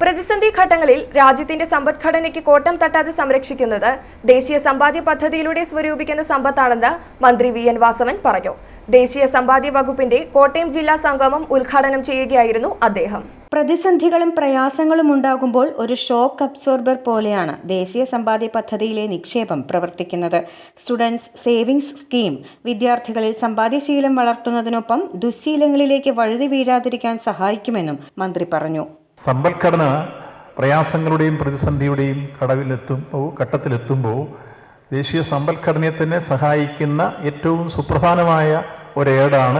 പ്രതിസന്ധി ഘട്ടങ്ങളിൽ രാജ്യത്തിന്റെ സമ്പദ്ഘടനയ്ക്ക് കോട്ടം തട്ടാതെ സംരക്ഷിക്കുന്നത് ദേശീയ സമ്പാദ്യ പദ്ധതിയിലൂടെ സ്വരൂപിക്കുന്ന സമ്പത്താണെന്ന് മന്ത്രി വി എൻ വാസവൻ പറഞ്ഞു. ദേശീയ സമ്പാദ്യ വകുപ്പിന്റെ കോട്ടയം ജില്ലാ സംഗമം ഉദ്ഘാടനം ചെയ്യുകയായിരുന്നു അദ്ദേഹം. പ്രതിസന്ധികളും പ്രയാസങ്ങളും ഉണ്ടാകുമ്പോൾ ഒരു ഷോക്ക് അബ്സോർബർ പോലെയാണ് ദേശീയ സമ്പാദ്യ പദ്ധതിയിലെ നിക്ഷേപം പ്രവർത്തിക്കുന്നത്. സ്റ്റുഡൻസ് സേവിങ്സ് സ്കീം വിദ്യാർത്ഥികളിൽ സമ്പാദ്യശീലം വളർത്തുന്നതിനൊപ്പം ദുശ്ശീലങ്ങളിലേക്ക് വഴുതി വീഴാതിരിക്കാൻ സഹായിക്കുമെന്നും മന്ത്രി പറഞ്ഞു. സമ്പദ്ഘടന പ്രയാസങ്ങളുടെയും പ്രതിസന്ധിയുടെയും ഘട്ടത്തിലെത്തുമ്പോൾ ദേശീയ സമ്പദ്ഘടനയെ തന്നെ സഹായിക്കുന്ന ഏറ്റവും സുപ്രധാനമായ ഒരേടാണ്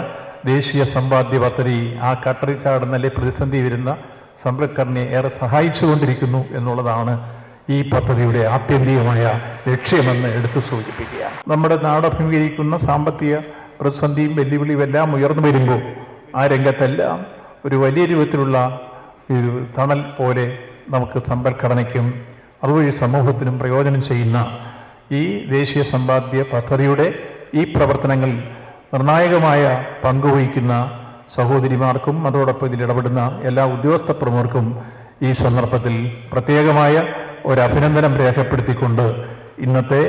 ദേശീയ സമ്പാദ്യ പദ്ധതി. ആ കട്ടറിൽ ചാടുന്നല്ലേ പ്രതിസന്ധി വരുന്ന സമ്പദ്ഘടനയെ ഏറെ സഹായിച്ചുകൊണ്ടിരിക്കുന്നു എന്നുള്ളതാണ് ഈ പദ്ധതിയുടെ ആത്യന്തികമായ ലക്ഷ്യമെന്ന് എടുത്തു സൂചിപ്പിക്കുക. നമ്മുടെ നാട് അഭിമുഖീകരിക്കുന്ന സാമ്പത്തിക പ്രതിസന്ധിയും വെല്ലുവിളിയും എല്ലാം ഉയർന്നു വരുമ്പോൾ ആ രംഗത്തെല്ലാം ഒരു വലിയ രൂപത്തിലുള്ള ഒരു തണൽ പോലെ നമുക്ക് സമ്പദ്ഘടനയ്ക്കും അതുവഴി സമൂഹത്തിനും പ്രയോജനം ചെയ്യുന്ന ഈ ദേശീയ സമ്പാദ്യ പദ്ധതിയുടെ ഈ പ്രവർത്തനങ്ങളിൽ നിർണായകമായ പങ്കുവഹിക്കുന്ന സഹോദരിമാർക്കും അതോടൊപ്പം ഇതിൽ ഇടപെടുന്ന എല്ലാ ഉദ്യോഗസ്ഥ പ്രമുഖർക്കും ഈ സന്ദർഭത്തിൽ പ്രത്യേകമായ ഒരു അഭിനന്ദനം രേഖപ്പെടുത്തിക്കൊണ്ട് ഇന്നത്തെ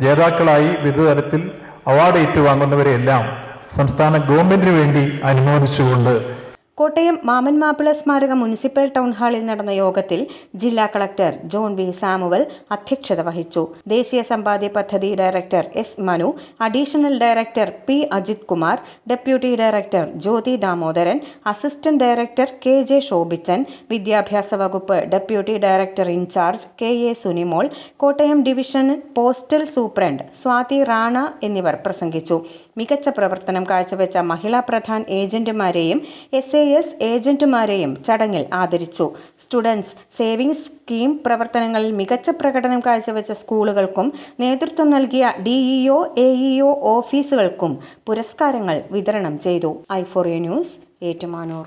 ജേതാക്കളായി വിവിധ തലത്തിൽ അവാർഡ് ഏറ്റുവാങ്ങുന്നവരെയെല്ലാം സംസ്ഥാന ഗവൺമെന്റിന് വേണ്ടി അനുമോദിച്ചുകൊണ്ട് കോട്ടയം മാമൻ മാപ്പിള സ്മാരക മുനിസിപ്പൽ ടൗൺ ഹാളിൽ നടന്ന യോഗത്തിൽ ജില്ലാ കളക്ടർ ജോൺ വി സാമുവൽ അധ്യക്ഷത വഹിച്ചു. ദേശീയ സമ്പാദ്യ പദ്ധതി director S Manu, additional director P Ajith Kumar, deputy director Jyothi Damodaran, assistant director K J Shobhichan, വിദ്യാഭ്യാസ വകുപ്പ് deputy director in charge K A Sunimol, Kottayam division postal superintendent Swathi Rana എന്നിവർ പ്രസംഗിച്ചു. മികച്ച പ്രവർത്തനം കാഴ്ചവെച്ച മഹിളാ പ്രധാൻ ഏജന്റുമാരെയും SAS ഏജന്റുമാരെയും ചടങ്ങിൽ ആദരിച്ചു. സ്റ്റുഡൻസ് സേവിങ്സ് സ്കീം പ്രവർത്തനങ്ങളിൽ മികച്ച പ്രകടനം കാഴ്ചവെച്ച സ്കൂളുകൾക്കും നേതൃത്വം നൽകിയ DEO AEO ഓഫീസുകൾക്കും പുരസ്കാരങ്ങൾ വിതരണം ചെയ്തു. i4A news, Ettumanoor.